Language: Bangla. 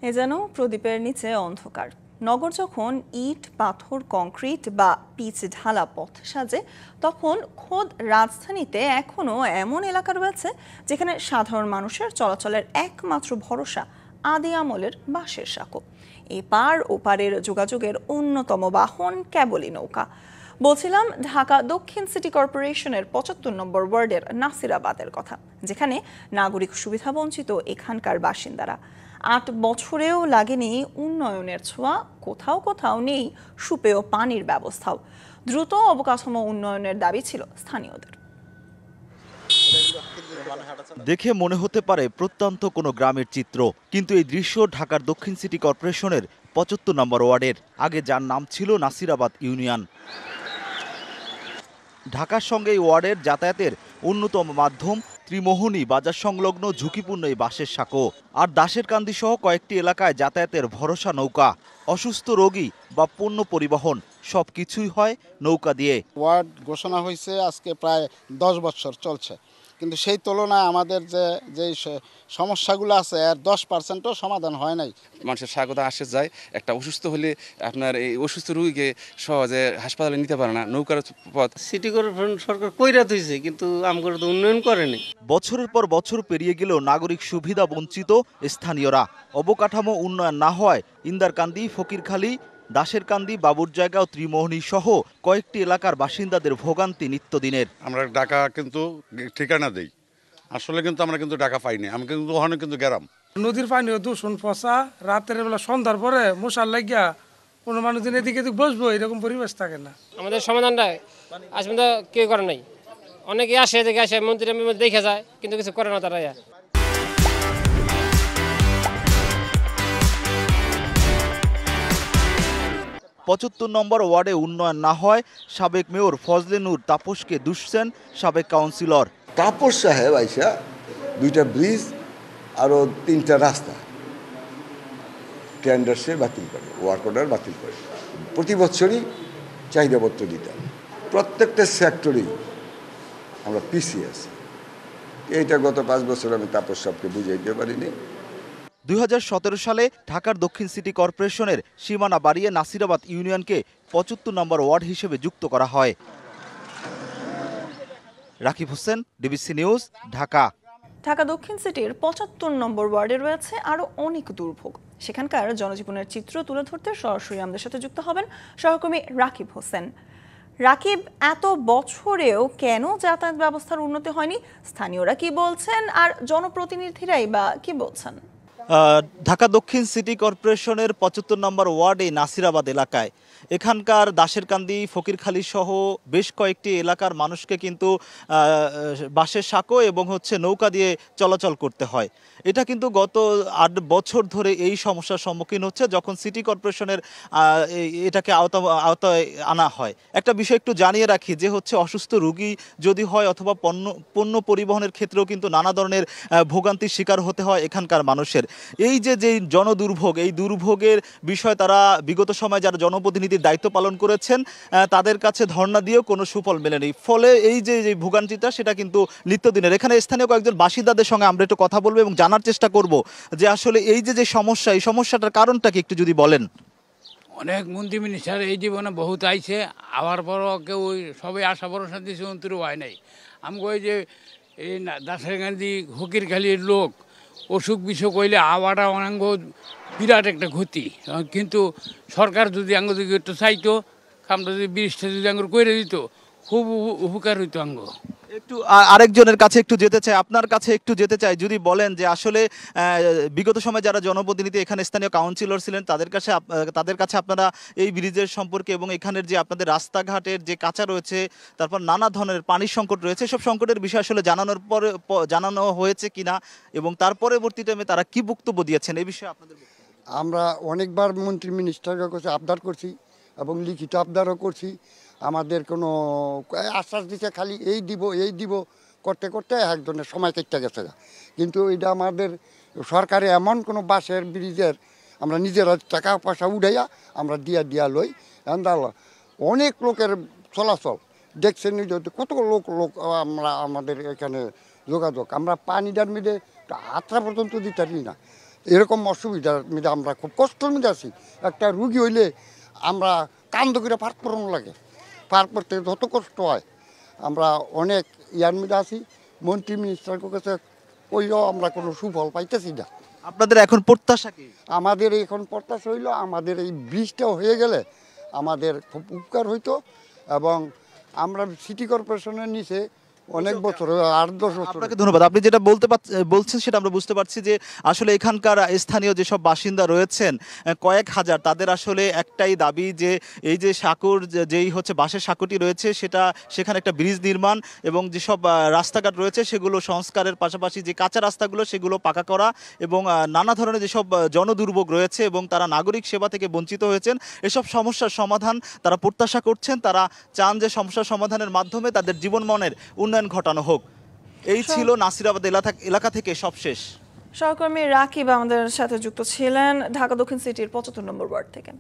এ যেন প্রদীপের নিচে অন্ধকার। নগর যখন ইট পাথর কংক্রিট বা পিচ ঢালা পথ সাজে, তখন খোদ রাজধানীতে এখনো এমন এলাকা রয়েছে যেখানে সাধারণ মানুষের চলাচলের একমাত্র ভরসা আদি আমলের বাঁশের সাঁকো। এপার ওপারের যোগাযোগের অন্যতম বাহন কেবলই নৌকা। বলছিলাম ঢাকা দক্ষিণ সিটি কর্পোরেশনের ৭৫ নম্বর ওয়ার্ডের নাসিরাবাদের কথা, যেখানে নাগরিক সুবিধা বঞ্চিত এখানকার বাসিন্দারা। ৮ বছরেও লাগেনি উন্নয়নের ছোঁয়া, কোথাও কোথাও নেই সুপেয় পানির ব্যবস্থাও। দ্রুত অবকাঠামো উন্নয়নের দাবি ছিল স্থানীয়দের। দেখে মনে হতে পারে প্রত্যন্ত কোনো গ্রামের চিত্র, কিন্তু এই দৃশ্য ঢাকার দক্ষিণ সিটি কর্পোরেশনের ৭৫ নম্বর ওয়ার্ডের, আগে যার নাম ছিল নাসিরাবাদ ইউনিয়ন। ঢাকার সঙ্গে এই ওয়ার্ডের যাতায়াতের অন্যতম মাধ্যম ত্রিমোহনী বাজার সংলগ্ন ঝুঁকিপূর্ণ এই বাঁশের সাঁকো, আর দাসেরকান্দি সহ কয়েকটি এলাকায় যাতায়াতের ভরসা নৌকা। অসুস্থ রোগী বা পণ্য পরিবহন সবকিছুই হয় নৌকা দিয়ে। ওয়ার্ড ঘোষণা হয়েছে আজকে প্রায় 10 বছর চলছে, কিন্তু সেই তুলনায় আমাদের যে সমস্যাগুলো আছে এর 10%ও সমাধান হয় নাই। মানুষের স্বাগত আসে যায়, একটা অসুস্থ হলে আপনার এই অসুস্থ রোগীকে সহজে হাসপাতালে নিতে পারে না। নৌকার পথ সিটি কর্পোরেশন সরকার কইরা দিয়েছে, কিন্তু আমগরে তো উন্নয়ন করেনি। বছরের পর বছর পেরিয়ে গেলেও নাগরিক সুবিধা বঞ্চিত স্থানীয়রা। অবকাঠামো উন্নয়ন না হওয়ায় ইন্দারকান্দি, ফকিরখালী, দাসেরকান্দি, বাবুর জায়গা ও ত্রিমোহনী সহ কয়েকটি এলাকার বাসিন্দাদের ভোগান্তি নিত্যদিনের। আমরা টাকা কিন্তু ঠিকানা দেই, আসলে কিন্তু আমরা কিন্তু টাকা পাইনি। আমি কিন্তু ওখানে কিন্তু গেলাম নদীর পানিও দূষণ পচা, রাতের বেলা সন্ধ্যার পরে মশার লাগিয়া কোনো মানুষ দিন এদিকে বসবো, এরকম পরিবেশ থাকে না। আমাদের সমাধানটা আজ পর্যন্ত কেউ করে নাই। অনেকে আসে দেখে আসে মন্ত্রী দেখে যায়, কিন্তু কিছু করে না তারা। ৭৫ নম্বর ওয়ার্ডে উন্নয়ন না হয় সাবেক মেয়র ফজলে নূর তাপসকে দুষছেন সাবেক কাউন্সিলর। তাপস সাহেব আইসা 2টা ব্রিজ আরও 3টা রাস্তা টেন্ডার সে বাতিল করে, ওয়ার্ক অর্ডার বাতিল করে। প্রতি বছরই চাহিদাপত্র দিতেন। প্রত্যেকটা সেক্টরেই আমরা পিছিয়ে আছি। এইটা গত 5 বছর আমি তাপস সাহেবকে বুঝাইতে পারিনি। ২০১৭ সালে ঢাকার দক্ষিণ সিটি কর্পোরেশনের সীমানা বাড়িয়ে নাসিরাবাদ ইউনিয়নকে ৭৫ নম্বর ওয়ার্ড হিসেবে যুক্ত করা হয়। Rakib Hossain, DBC news, Dhaka. ঢাকা দক্ষিণ সিটির ৭৫ নম্বর ওয়ার্ডে রয়েছে আরও অনেক দুর্ভোগ। সেখানকার জনজীবনের চিত্র তুলে ধরতে সরাসরি আমাদের সাথে যুক্ত হবেন সহকর্মী রাকিব হোসেন। রাকিব, এত বছরেও কেন যাতায়াত ব্যবস্থার উন্নতি হয়নি? স্থানীয়রা কি বলছেন, আর জনপ্রতিনিধিরাই বা কি বলছেন? ঢাকা দক্ষিণ সিটি কর্পোরেশনের ৭৫ নম্বর ওয়ার্ড এই নাসিরাবাদ এলাকায়, এখানকার দাসেরকান্দি, ফকিরখালী সহ বেশ কয়েকটি এলাকার মানুষকে কিন্তু বাঁশের সাঁকো এবং নৌকা দিয়ে চলাচল করতে হয়। এটা কিন্তু গত ৮ বছর ধরে এই সমস্যার সম্মুখীন হচ্ছে যখন সিটি কর্পোরেশনের এটাকে আওতায় আনা হয়। একটা বিষয় একটু জানিয়ে রাখি যে অসুস্থ রোগী যদি হয় অথবা পণ্য পরিবহনের ক্ষেত্রেও কিন্তু নানা ধরনের ভোগান্তির শিকার হতে হয় এখানকার মানুষের। এই যে জনদুর্ভোগ, এই দুর্ভোগের বিষয় তারা বিগত সময় যারা জনপ্রতিনিধির দায়িত্ব পালন করেছেন তাদের কাছে ধর্ণা দিয়েও কোনো সুফল মেলেনি। ফলে এই যে ভোগান্তিটা সেটা কিন্তু নিত্যদিনের। এখানে স্থানীয় কয়েকজন বাসিন্দাদের সঙ্গে আমরা একটু কথা বলবো এবং জানার চেষ্টা করব যে আসলে এই যে সমস্যা, এই সমস্যাটার কারণটা কি একটু যদি বলেন। অনেক মন্ত্রী মিনিস্টার এই জীবনে বহুত আইছে, আবার পরও কেউ সবাই আশা ভরসা দিয়েছে, অন্তরও হয় নাই। আমি কই যে এই দাসেরকান্দি ফকিরখালীর লোক অসুখ বিসুখ হইলে আওয়াটা অনাঙ্গ বিরাট একটা ক্ষতি। কিন্তু সরকার যদি আঙ্গ দিকে একটু চাইতো, কামটা যদি ব্রিজটা যদি আঙ্গুর করে দিত, খুব উপকার হইতো আঙ্গ। একটু আরেকজনের কাছে একটু যেতে চাই, আপনার কাছে একটু যেতে চাই, যদি বলেন যে আসলে বিগত সময় যারা জনপ্রতিনিধি এখানে স্থানীয় কাউন্সিলর ছিলেন তাদের কাছে আপনারা এই ব্রিজের সম্পর্কে এবং এখানের যে আপনাদের রাস্তাঘাটের যে কাঁচা রয়েছে, তারপর নানা ধরনের পানির সংকট রয়েছে, সব সংকটের বিষয় আসলে জানানো হয়েছে কিনা এবং তার পরবর্তী টাইমে তারা কি বক্তব্য দিয়েছেন এই বিষয়ে আপনাদের? আমরা অনেকবার মন্ত্রী মিনিস্টারের কাছে আবদার করছি এবং লিখিত আবদারও করছি। আমাদের কোনো আশ্বাস দিতে খালি এই দিব করতে করতে একজনের সময় কেটে গেছে। কিন্তু এটা আমাদের সরকারে এমন কোনো বাসের ব্রিজের আমরা নিজেরা টাকা পয়সা উঠাইয়া আমরা দিয়া লই। অনেক লোকের চলাচল দেখছেন, কত লোক আমাদের এখানে যোগাযোগ। আমরা পানিটার মিলে হাতটা পর্যন্ত দিতে পারি না। এরকম অসুবিধার মধ্যে আমরা খুব কষ্টের মধ্যে আছি। একটা রুগী হইলে আমরা কান্দ করে পার করানো লাগে, পার করতে যত কষ্ট হয়। আমরা অনেক ইয়ার মধ্যে আছি, মন্ত্রী মিনিস্টারের কাছে কইলেও আমরা কোনো সুফল পাইতেছি না। আপনাদের এখন প্রত্যাশা কি? আমাদের এখন প্রত্যাশা হইল আমাদের এই ব্রিজটা হয়ে গেলে আমাদের খুব উপকার হইতো, এবং আমরা সিটি কর্পোরেশনের নিচে অনেক বছর 8-10 বছর। আপনাকে ধন্যবাদ। আপনি যেটা বলছেন সেটা আমরা বুঝতে পারছি যে আসলে এখানকার স্থানীয় যেসব বাসিন্দা রয়েছেন কয়েক হাজার, তাদের আসলে একটাই দাবি যে এই যে সাঁকুর যেই হচ্ছে বাঁশের সাঁকুটি রয়েছে সেখানে একটা ব্রিজ নির্মাণ এবং যেসব রাস্তাঘাট রয়েছে সেগুলো সংস্কারের পাশাপাশি যে কাঁচা রাস্তাগুলো সেগুলো পাকা করা, এবং নানা ধরনের যেসব জনদুর্ভোগ রয়েছে এবং তারা নাগরিক সেবা থেকে বঞ্চিত হয়েছেন, এসব সমস্যার সমাধান তারা প্রত্যাশা করছেন। তারা চান যে সমস্যার সমাধানের মাধ্যমে তাদের জীবনমানের উন্নয়ন ঘটানো হোক। এই ছিল নাসিরাবাদ এলাকা থেকে সবশেষ। সহকর্মী রাকিব আমাদের সাথে যুক্ত ছিলেন ঢাকা দক্ষিণ সিটির 75 নম্বর ওয়ার্ড থেকে।